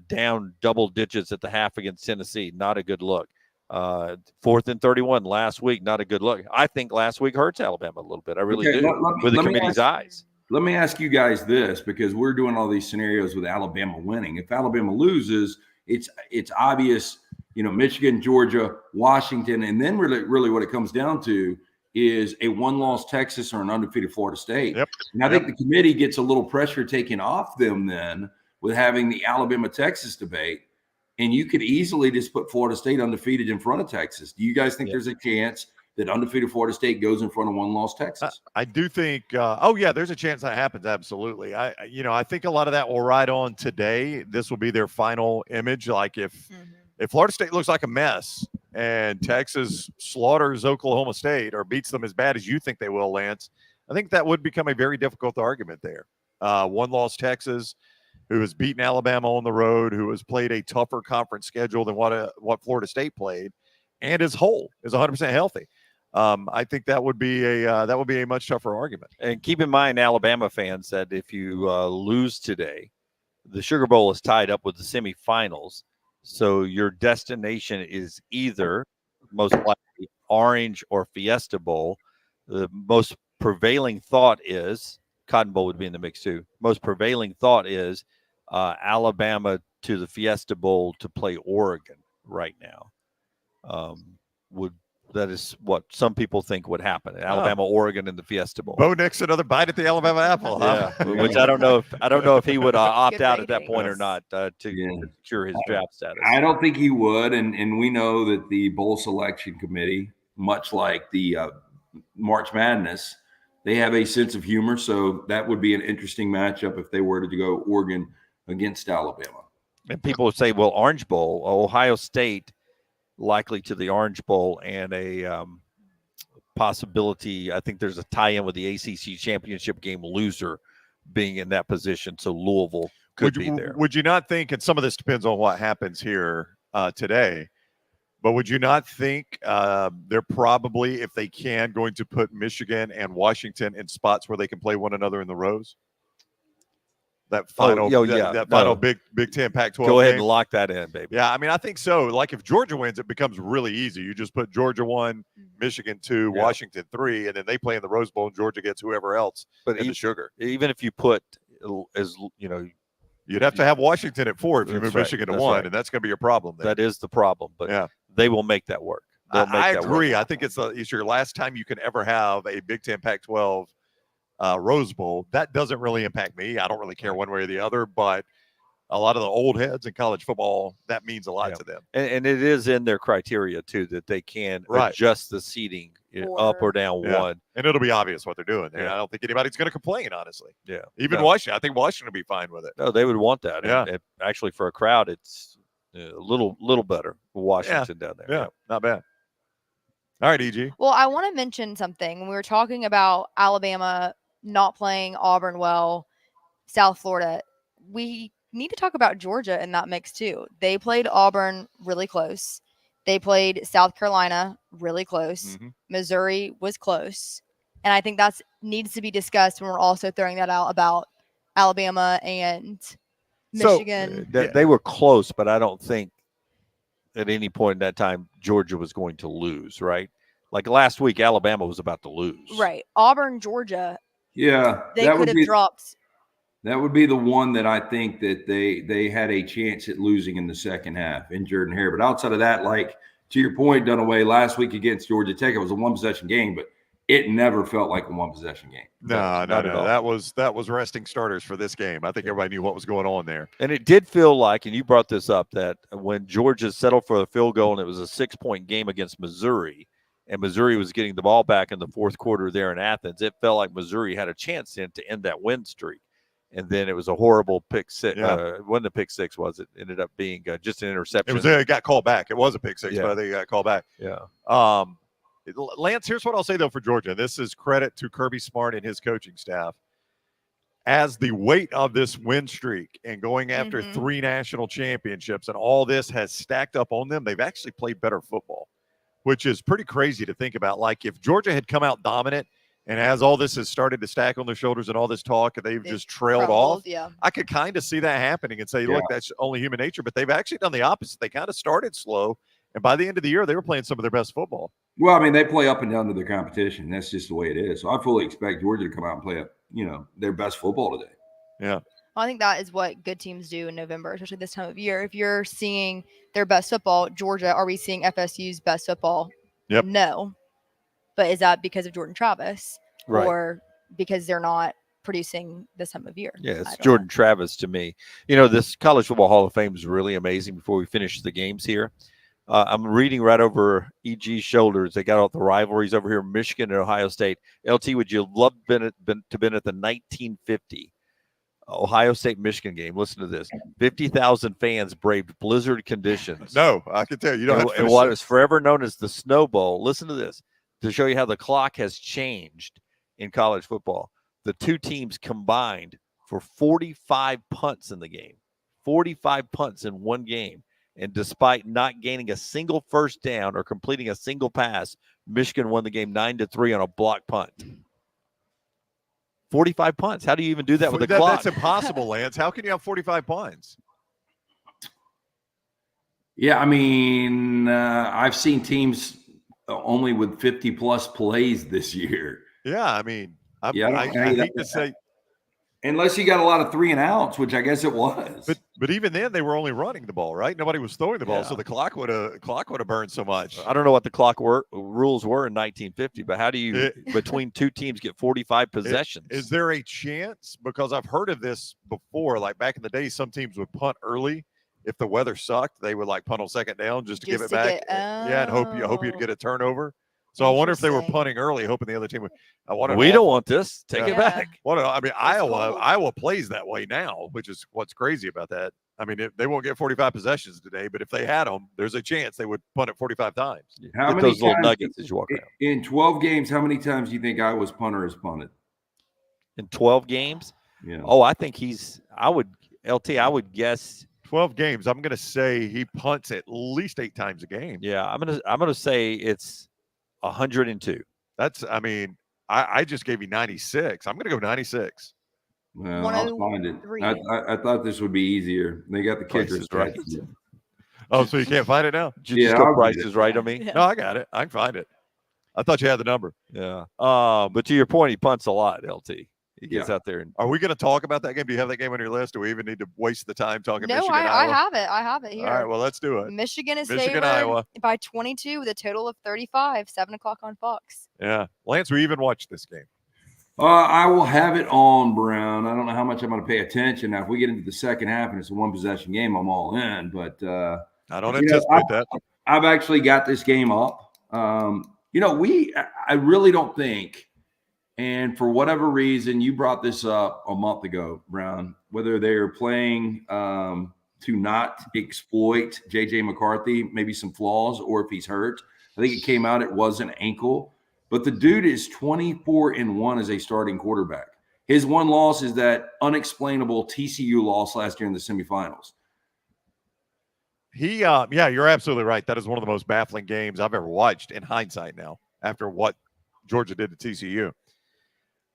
Down double digits at the half against Tennessee. Not a good look. 4th and 31 last week, not a good look. I think last week hurts Alabama a little bit. I really do. With the committee's eyes. Let me ask you guys this, because we're doing all these scenarios with Alabama winning. If Alabama loses, it's obvious, Michigan, Georgia, Washington, and then really what it comes down to is a 1-loss Texas or an undefeated Florida State. Yep. And I think the committee gets a little pressure taken off them then with having the Alabama-Texas debate. And you could easily just put Florida State undefeated in front of Texas. Do you guys think there's a chance that undefeated Florida State goes in front of 1-loss Texas? I do think. There's a chance that happens. Absolutely. I think a lot of that will ride on today. This will be their final image. Like if Florida State looks like a mess and Texas slaughters Oklahoma State or beats them as bad as you think they will, Lance, I think that would become a very difficult argument there. 1-loss Texas, who has beaten Alabama on the road, who has played a tougher conference schedule than what Florida State played, and is 100% healthy. I think that would be a much tougher argument. And keep in mind, Alabama fans, that if you lose today, the Sugar Bowl is tied up with the semifinals. So your destination is either most likely Orange or Fiesta Bowl. The most prevailing thought is Cotton Bowl would be in the mix too. Most prevailing thought is Alabama to the Fiesta Bowl to play Oregon right now. That is what some people think would happen. Alabama, Oregon in the Fiesta Bowl. Bo Nix another bite at the Alabama apple, huh? Yeah, which I don't know if he would opt out at that point or not to secure his draft status. I don't think he would, and we know that the bowl selection committee, much like the March Madness, they have a sense of humor, so that would be an interesting matchup if they were to go Oregon against Alabama. And people would say, well, Orange Bowl, Ohio State likely to the Orange Bowl, and a possibility, I think there's a tie-in with the ACC championship game loser being in that position, so Louisville could be there. Would you not think, and some of this depends on what happens here today, but would you not think they're probably, if they can, going to put Michigan and Washington in spots where they can play one another in the Rose? That final, Big Ten Pac-12 Go ahead game. and lock that in, baby. Yeah, I think so. Like if Georgia wins, it becomes really easy. You just put Georgia 1, Michigan 2, Washington 3, and then they play in the Rose Bowl, and Georgia gets whoever else in the Sugar. Even if you put, you'd have to have Washington at 4 if you move Michigan to 1, and that's going to be your problem there. That is the problem, but they will make that work. I agree. I think it's your last time you can ever have a Big Ten Pac-12 Rose Bowl. That doesn't really impact me. I don't really care one way or the other, but a lot of the old heads in college football, that means a lot to them. And it is in their criteria too, that they can adjust the seating up or down one. And it'll be obvious what they're doing there. I don't think anybody's going to complain, honestly. Yeah. Even Washington. I think Washington will be fine with it. No, they would want that. Yeah. And actually for a crowd, it's a little better for Washington down there. Yeah, not bad. All right, EG. Well, I want to mention something. When we were talking about Alabama not playing Auburn well, South Florida, we need to talk about Georgia in that mix too. They played Auburn really close. They played South Carolina really close. Missouri was close. And I think that needs to be discussed when we're also throwing that out about Alabama and Michigan. They were close, but I don't think at any point in that time Georgia was going to lose, right? Like last week, Alabama was about to lose. Right. Auburn, Georgia. Yeah, They could have dropped. That would be the one that I think that they had a chance at losing in the second half in Jordan Hare. But outside of that, like to your point, Dunaway, last week against Georgia Tech, it was a one-possession game, but it never felt like a one-possession game. No. That was resting starters for this game. I think everybody knew what was going on there. And it did feel like, and you brought this up, that when Georgia settled for a field goal and it was a 6-point game against Missouri, and Missouri was getting the ball back in the fourth quarter there in Athens, it felt like Missouri had a chance then to end that win streak. And then it was a horrible pick six. It wasn't a pick six, was it? Ended up being just an interception. It got called back. It was a pick six, but I think it got called back. Yeah. Lance, here's what I'll say, though, for Georgia. This is credit to Kirby Smart and his coaching staff. As the weight of this win streak and going after 3 national championships and all this has stacked up on them, they've actually played better football, which is pretty crazy to think about. Like if Georgia had come out dominant and as all this has started to stack on their shoulders and all this talk, and they've just trailed off, I could kind of see that happening and say, look, that's only human nature. But they've actually done the opposite. They kind of started slow, and by the end of the year, they were playing some of their best football. Well, I mean, they play up and down to their competition. That's just the way it is. So I fully expect Georgia to come out and play, their best football today. Yeah. Well, I think that is what good teams do in November, especially this time of year. If you're seeing their best football, Georgia, are we seeing FSU's best football? Yep. No. But is that because of Jordan Travis? Right. Or because they're not producing this time of year? Yeah, it's Jordan Travis to me. This College Football Hall of Fame is really amazing. Before we finish the games here, I'm reading right over EG's shoulders. They got all the rivalries over here, Michigan and Ohio State. LT, would you love to been at the 1950 Ohio State-Michigan game? Listen to this. 50,000 fans braved blizzard conditions. No, I can tell you. And what is forever known as the Snow Bowl. Listen to this. To show you how the clock has changed in college football, the two teams combined for 45 punts in the game. 45 punts in one game. And despite not gaining a single first down or completing a single pass, Michigan won the game 9-3 on a block punt. 45 punts. How do you even do that with the clock? That's impossible, Lance. How can you have 45 punts? Yeah, I mean, I've seen teams only with 50-plus plays this year. Yeah, I mean, I hate to say. Unless you got a lot of 3 and outs, which I guess it was. But even then, they were only running the ball, right? Nobody was throwing the ball, so the clock would have burned so much. I don't know what the clock rules were in 1950, but how do you between two teams get 45 possessions? Is there a chance? Because I've heard of this before. Like back in the day, some teams would punt early. If the weather sucked, they would like punt on second down just to give it back. And hope you'd get a turnover. So I wonder if they were punting early, hoping the other team would. We don't want this. Take it back. Iowa plays that way now, which is what's crazy about that. I mean, they won't get 45 possessions today, but if they had them, there's a chance they would punt it 45 times. How many those little nuggets as you walk around? In 12 games, how many times do you think Iowa's punter has punted? In 12 games? Yeah. Oh, I think I would guess 12 games. I'm going to say he punts at least 8 times a game. Yeah, I'm going to say it's 102. I just gave you 96. I'm going to go 96. Well, I'll find it. I thought this would be easier. They got the kickers right. Oh, so you can't find it now? Did you just go Price is right on me? No, I got it. I can find it. I thought you had the number. Yeah. But to your point, he punts a lot, LT. He gets out there. Are we going to talk about that game? Do you have that game on your list? Do we even need to waste the time talking Michigan, Iowa? I have it here. All right, well, let's do it. Michigan is Michigan, favored Iowa. by 22 with a total of 35, 7 o'clock on Fox. Yeah. Lance, we even watched this game. I will have it on, Brown. I don't know how much I'm going to pay attention. Now, if we get into the second half and it's a one-possession game, I'm all in. But I don't anticipate that. I've actually got this game up. I really don't think, and for whatever reason, you brought this up a month ago, Brown, whether they're playing to not exploit J.J. McCarthy, maybe some flaws, or if he's hurt. I think it came out it was an ankle. But the dude is 24-1 as a starting quarterback. His one loss is that unexplainable TCU loss last year in the semifinals. You're absolutely right. That is one of the most baffling games I've ever watched in hindsight now, after what Georgia did to TCU.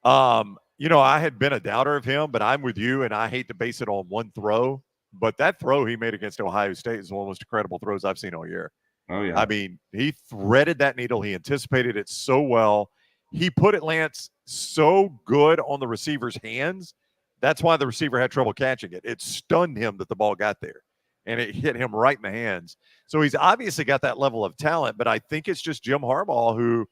I had been a doubter of him, but I'm with you, and I hate to base it on one throw. But that throw he made against Ohio State is one of the most incredible throws I've seen all year. Oh yeah. I mean, he threaded that needle. He anticipated it so well. He put it, Lance, so good on the receiver's hands. That's why the receiver had trouble catching it. It stunned him that the ball got there, and it hit him right in the hands. So he's obviously got that level of talent, but I think it's just Jim Harbaugh who,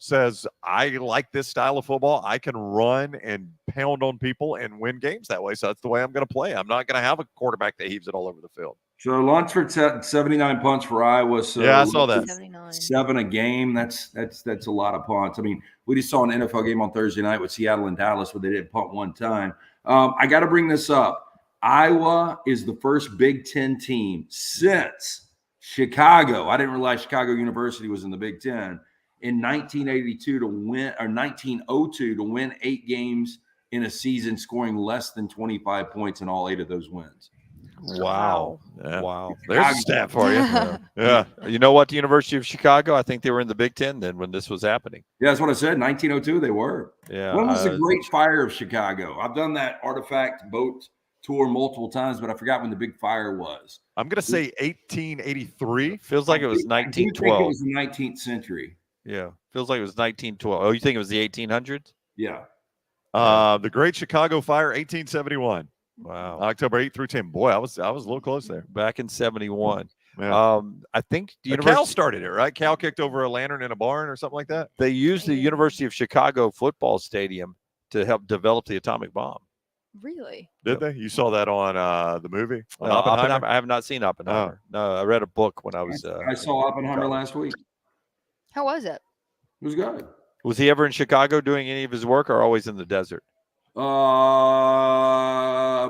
says, I like this style of football. I can run and pound on people and win games that way. So that's the way I'm going to play. I'm not going to have a quarterback that heaves it all over the field. So Lunsford set 79 punts for Iowa. So yeah, I saw that. 79. 7 a game. That's a lot of punts. I mean, we just saw an NFL game on Thursday night with Seattle and Dallas where they didn't punt one time. I got to bring this up. Iowa is the first Big Ten team since Chicago. I didn't realize Chicago University was in the Big Ten in 1982 to win, or 1902 to win 8 games in a season, scoring less than 25 points in all 8 of those wins. Wow. Yeah. Wow. There's a stat for you. Yeah. You know what? The University of Chicago, I think they were in the Big Ten then when this was happening. Yeah, that's what I said. 1902, they were. Yeah. When was the Great Fire of Chicago? I've done that artifact boat tour multiple times, but I forgot when the big fire was. I'm going to say 1883. Feels like it was I do think 1912. it was the 19th century. Yeah. Feels like it was 1912. Oh, you think it was the 1800s? Yeah. The Great Chicago Fire, 1871. Wow. October 8 through 10. Boy, I was a little close there. Back in 71. Yeah. I think the Cal started it, right? Cal kicked over a lantern in a barn or something like that. they used the University of Chicago football stadium to help develop the atomic bomb. Really? Did they? You saw that on the movie? On Oppenheimer? Oppenheimer? I have not seen Oppenheimer. No, I read a book when I was. I saw Oppenheimer last week. How was it? It was good. Was he ever in Chicago doing any of his work, or always in the desert?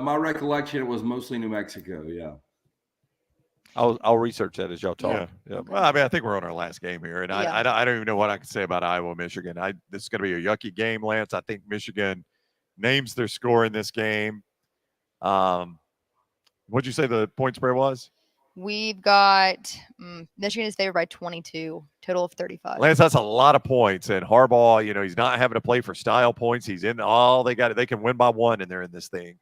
My recollection, it was mostly New Mexico. Yeah. I'll research that as y'all talk. Yeah. Yeah. Well, I mean, I think we're on our last game here, and Yeah. I don't even know what I can say about Iowa, Michigan. This is going to be a yucky game, Lance. I think Michigan names their score in this game. What'd you say the point spread was? We've got Michigan is favored by 22, total of 35. Lance, that's a lot of points, and Harbaugh, he's not having to play for style points. He's in all they got. They can win by 1, and they're in this thing.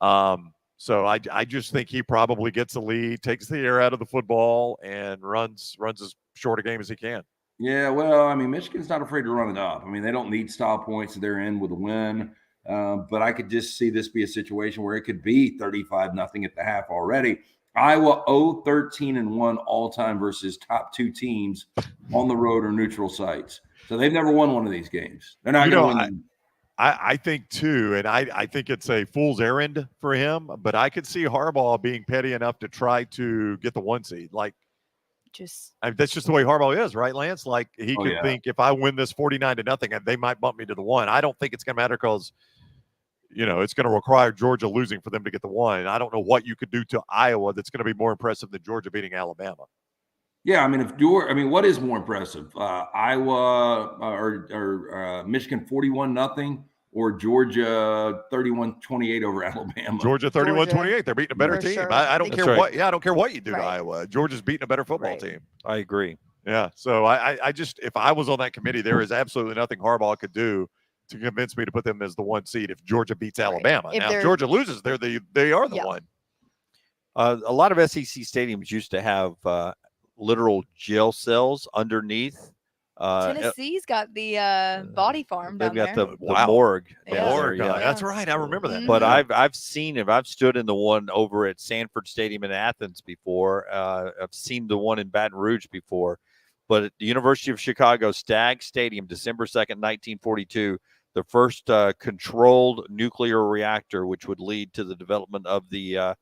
So I just think he probably gets the lead, takes the air out of the football, and runs as short a game as he can. Yeah, well, I mean, Michigan's not afraid to run it up. I mean, they don't need style points. They're in with a win. But I could just see this be a situation where it could be 35-0 at the half already. Iowa 0-13-1 all-time versus top 2 teams on the road or neutral sites. So they've never won one of these games. They're not going to win. I think too, and I think it's a fool's errand for him, but I could see Harbaugh being petty enough to try to get the 1 seed. Like, that's just the way Harbaugh is, right, Lance? Like, he could think, if I win this 49-0, they might bump me to the 1. I don't think it's going to matter because, it's going to require Georgia losing for them to get the 1. And I don't know what you could do to Iowa that's going to be more impressive than Georgia beating Alabama. Yeah, I mean, what is more impressive, Iowa or Michigan 41-0, or Georgia 31-28 over Alabama? Georgia 31-28. They're beating a better team. Sure. I don't care what. Yeah, I don't care what you do to Right. Iowa. Georgia's beating a better football team. I agree. Yeah. So I just, if I was on that committee, there is absolutely nothing Harbaugh could do to convince me to put them as the 1 seed if Georgia beats Alabama. If Now, they're- if Georgia loses, they are the Yeah. 1. A lot of SEC stadiums used to have literal jail cells underneath. Tennessee's got the body farm They've down got there. the Wow. morgue. Yeah. down there, Lord, yeah. that's right. I remember that. But Mhm. I've stood in the one over at Sanford Stadium in Athens before. I've seen the one in Baton Rouge before. But at the University of Chicago Stagg Stadium, December 2nd, 1942, the first controlled nuclear reactor, which would lead to the development of the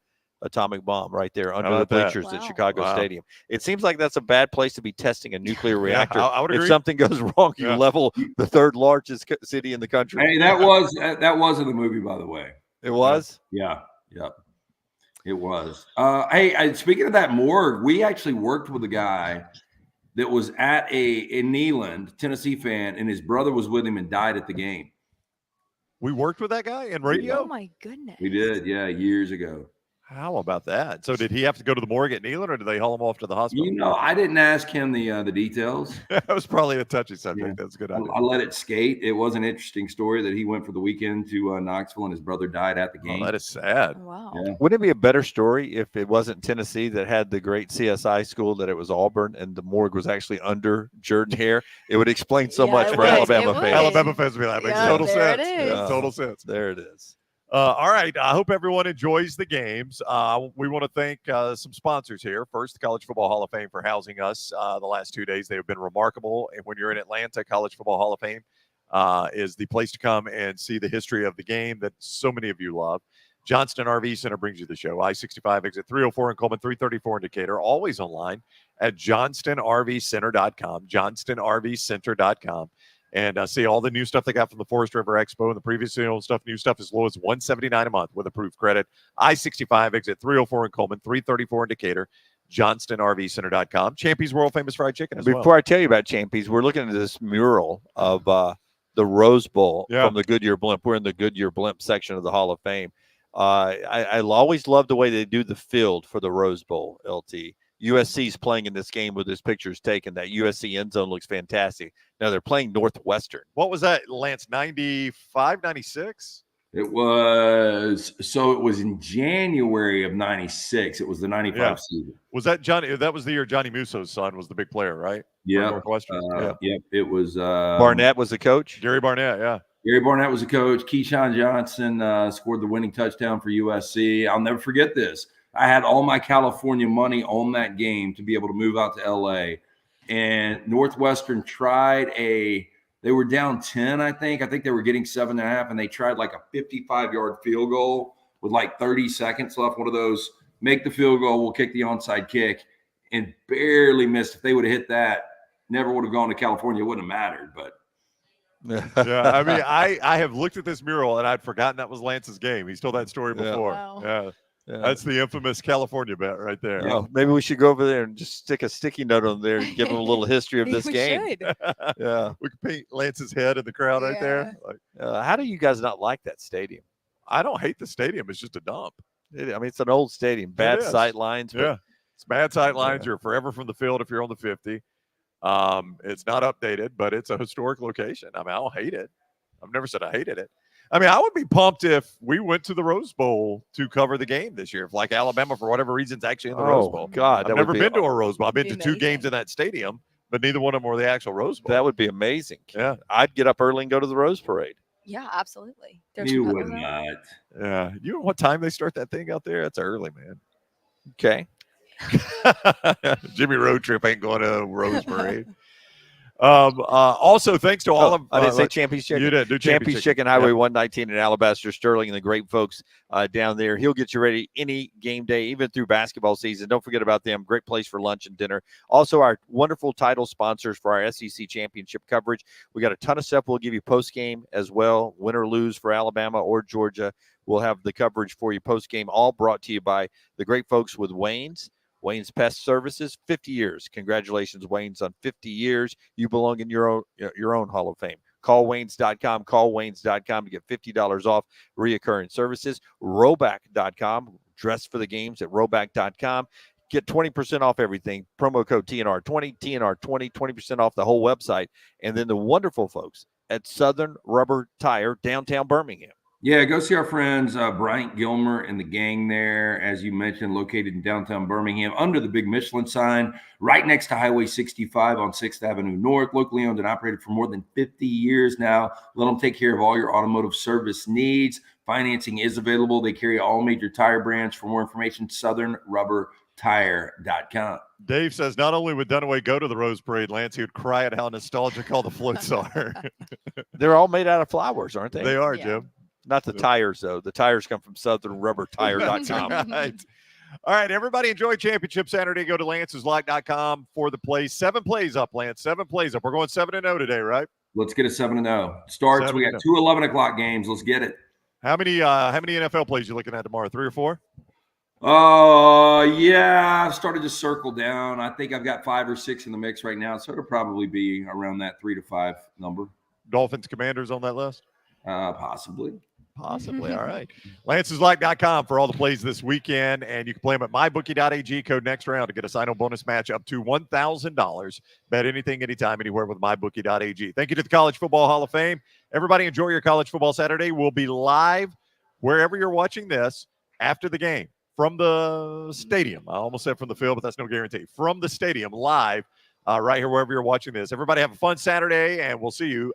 atomic bomb right there under the about that? bleachers at Wow. Chicago Wow. Stadium. It seems like that's a bad place to be testing a nuclear Yeah, reactor. I would If agree. something goes wrong, you Yeah. level the 3rd largest city in the country. Hey, that was in the movie, by the way. It was? Yeah, it was. Hey, speaking of that morgue, we actually worked with a guy that was at in Neyland, Tennessee fan, and his brother was with him and died at the game. We worked with that guy in Oh radio. my goodness. We did, yeah, years ago. How about that? So did he have to go to the morgue at Neyland, or did they haul him off to the hospital? You know, I didn't ask him the details. That was probably a touchy subject. Yeah. That's a good I, idea. I let it skate. It was an interesting story that he went for the weekend to Knoxville and his brother died at the game. Oh, that is sad. Wow. Yeah. Wouldn't it be a better story if it wasn't Tennessee that had the great CSI school, that it was Auburn and the morgue was actually under Jordan Hare? It would explain so Yeah, much it for would. Alabama It would. fans. Alabama fans would be like, that makes Yeah, total there it sense. is. Yeah, total sense. There it is. All right. I hope everyone enjoys the games. We want to thank some sponsors here. First, the College Football Hall of Fame for housing us the last 2 days. They have been remarkable. And when you're in Atlanta, College Football Hall of Fame is the place to come and see the history of the game that so many of you love. Johnston RV Center brings you the show. I-65 exit 304 in Coleman, 334 in Decatur. Always online at johnstonrvcenter.com, johnstonrvcenter.com. And see all the new stuff they got from the Forest River Expo and the previous stuff. New stuff as low as $179 a month with approved credit. I-65 exit 304 in Coleman, 334 in Decatur. JohnstonRVCenter.com. Champy's world famous fried chicken as well. Before I tell you about Champy's, we're looking at this mural of the Rose Bowl from the Goodyear Blimp. We're in the Goodyear Blimp section of the Hall of Fame. I always love the way they do the field for the Rose Bowl, LT. USC's playing in this game with this pictures taken. That USC end zone looks fantastic. Now they're playing Northwestern. What was that, Lance? 95, 96? It was in January of 96. It was the 95 season. Was that Johnny? That was the year Johnny Musso's son was the big player, right? Yeah. Northwestern. Yep. It was Barnett was the coach. Gary Barnett, yeah. Gary Barnett was the coach. Keyshawn Johnson scored the winning touchdown for USC. I'll never forget this. I had all my California money on that game to be able to move out to LA. And Northwestern they were down 10, I think. I think they were getting 7.5, and they tried like a 55-yard field goal with like 30 seconds left. One of those, make the field goal, we'll kick the onside kick, and barely missed. If they would have hit that, never would have gone to California. It wouldn't have mattered, but. Yeah, I mean, I have looked at this mural and I'd forgotten that was Lance's game. He's told that story before. Wow. Yeah, that's the infamous California bet right there. Oh, maybe we should go over there and just stick a sticky note on there and give them a little history of this We game. should. Yeah, We could paint Lance's head in the crowd right there. Like, how do you guys not like that stadium? I don't hate the stadium. It's just a dump. It's an old stadium, bad is. sight lines. Yeah, it's bad sight lines. You're forever from the field if you're on the 50. It's not updated, but it's a historic location. I mean, I don't hate it. I've never said I hated it. I mean, I would be pumped if we went to the Rose Bowl to cover the game this year. If like Alabama, for whatever reason, is actually in the Rose Bowl. God, I've never been to a Rose Bowl. I've been to two amazing. games in that stadium, but neither one of them were the actual Rose Bowl. That would be amazing. Yeah. I'd get up early and go to the Rose Parade. Yeah, absolutely. There's You some would others out there. not. Yeah. You know what time they start that thing out there? It's early, man. Okay. Jimmy Road Trip ain't going to Rose Parade. Also, thanks to all of I didn't say Champy's Chicken. you did do Champy's Chicken, Highway 119 in Alabaster, Sterling, and the great folks down there. He'll get you ready any game day, even through basketball season. Don't forget about them. Great place for lunch and dinner. Also, our wonderful title sponsors for our SEC championship coverage. We got a ton of stuff. We'll give you post game as well. Win or lose for Alabama or Georgia. We'll have the coverage for you post game, all brought to you by the great folks with Wayne's Pest Services, 50 years. Congratulations, Wayne's, on 50 years. You belong in your own Hall of Fame. Call Wayne's.com. Call Wayne's.com to get $50 off reoccurring services. Roback.com. Dress for the games at Roback.com. Get 20% off everything. Promo code TNR20, TNR20, 20% off the whole website. And then the wonderful folks at Southern Rubber Tire, downtown Birmingham. Yeah, go see our friends Bryant Gilmer and the gang there, as you mentioned, located in downtown Birmingham under the big Michelin sign, right next to Highway 65 on 6th Avenue North, locally owned and operated for more than 50 years now. Let them take care of all your automotive service needs. Financing is available. They carry all major tire brands. For more information, southernrubbertire.com. Dave says not only would Dunaway go to the Rose Parade, Lance, he would cry at how nostalgic all the floats are. They're all made out of flowers, aren't they? They are, Yeah. Jim. Not the tires, though. The tires come from southernrubbertire.com. Right. All right, everybody enjoy Championship Saturday. Go to lanceslock.com for the plays. 7 plays up, Lance. 7 plays up. We're going 7-0 today, right? Let's get a 7-0. Starts. We got 7-0. 2 11 o'clock games. Let's get it. How many NFL plays you looking at tomorrow? 3 or 4? Yeah, I've started to circle down. I think I've got 5 or 6 in the mix right now, so it'll probably be around that 3 to 5 number. Dolphins Commanders on that list? Possibly. Possibly. All right. Lance'sLock.com for all the plays this weekend, and you can play them at mybookie.ag. Code next round to get a sign-on bonus match up to $1,000. Bet anything, anytime, anywhere with mybookie.ag. Thank you to the College Football Hall of Fame. Everybody enjoy your college football Saturday. We'll be live wherever you're watching this after the game from the stadium. I almost said from the field, but that's no guarantee. From the stadium, live right here wherever you're watching this. Everybody have a fun Saturday, and we'll see you